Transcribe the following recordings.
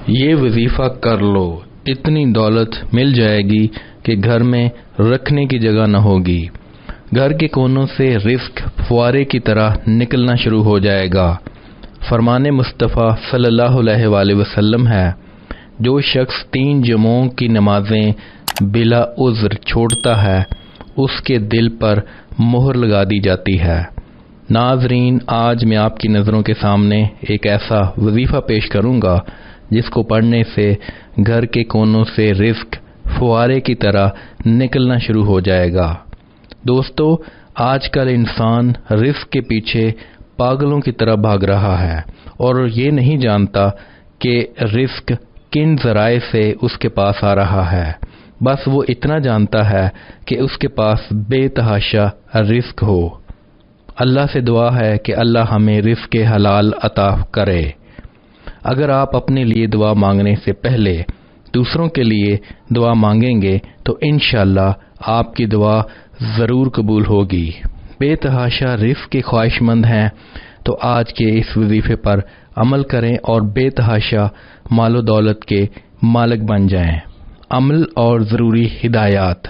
یہ وظیفہ کر لو، اتنی دولت مل جائے گی کہ گھر میں رکھنے کی جگہ نہ ہوگی۔ گھر کے کونوں سے رزق فوارے کی طرح نکلنا شروع ہو جائے گا۔ فرمان مصطفیٰ صلی اللہ علیہ وآلہ وسلم ہے، جو شخص 3 جمعوں کی نمازیں بلا عذر چھوڑتا ہے اس کے دل پر مہر لگا دی جاتی ہے۔ ناظرین، آج میں آپ کی نظروں کے سامنے ایک ایسا وظیفہ پیش کروں گا جس کو پڑھنے سے گھر کے کونوں سے رزق فوارے کی طرح نکلنا شروع ہو جائے گا۔ دوستو، آج کل انسان رزق کے پیچھے پاگلوں کی طرح بھاگ رہا ہے اور یہ نہیں جانتا کہ رزق کن ذرائع سے اس کے پاس آ رہا ہے۔ بس وہ اتنا جانتا ہے کہ اس کے پاس بے تحاشا رزق ہو۔ اللہ سے دعا ہے کہ اللہ ہمیں رزق حلال عطا کرے۔ اگر آپ اپنے لیے دعا مانگنے سے پہلے دوسروں کے لیے دعا مانگیں گے تو انشاءاللہ آپ کی دعا ضرور قبول ہوگی۔ بے تحاشا رزق کے خواہش مند ہیں تو آج کے اس وظیفے پر عمل کریں اور بے تحاشا مال و دولت کے مالک بن جائیں۔ عمل اور ضروری ہدایات۔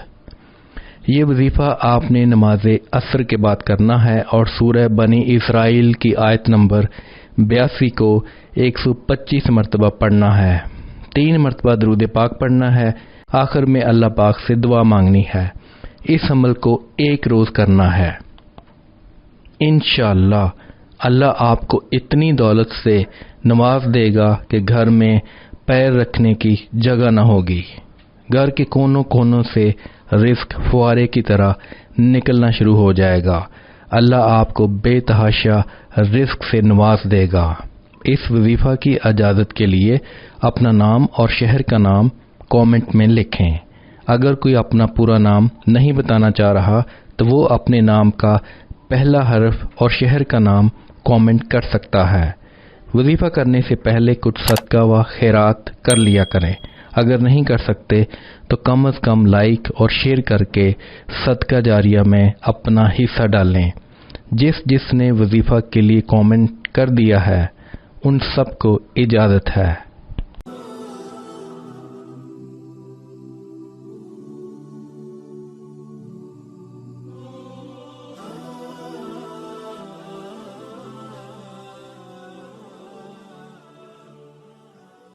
یہ وظیفہ آپ نے نماز عصر کے بعد کرنا ہے اور سورہ بنی اسرائیل کی آیت نمبر 82 کو 125 مرتبہ پڑھنا ہے۔ 3 مرتبہ درود پاک پڑھنا ہے۔ آخر میں اللہ پاک سے دعا مانگنی ہے۔ اس عمل کو 1 روز کرنا ہے۔ انشاءاللہ اللہ آپ کو اتنی دولت سے نواز دے گا کہ گھر میں پیر رکھنے کی جگہ نہ ہوگی۔ گھر کے کونوں کونوں سے رزق فوارے کی طرح نکلنا شروع ہو جائے گا۔ اللہ آپ کو بے تحاشا رزق سے نواز دے گا۔ اس وظیفہ کی اجازت کے لیے اپنا نام اور شہر کا نام کامنٹ میں لکھیں۔ اگر کوئی اپنا پورا نام نہیں بتانا چاہ رہا تو وہ اپنے نام کا پہلا حرف اور شہر کا نام کامنٹ کر سکتا ہے۔ وظیفہ کرنے سے پہلے کچھ صدقہ و خیرات کر لیا کریں۔ اگر نہیں کر سکتے تو کم از کم لائک اور شیئر کر کے صدقہ جاریہ میں اپنا حصہ ڈالیں۔ جس نے وظیفہ کے لیے کامنٹ کر دیا ہے ان سب کو اجازت ہے۔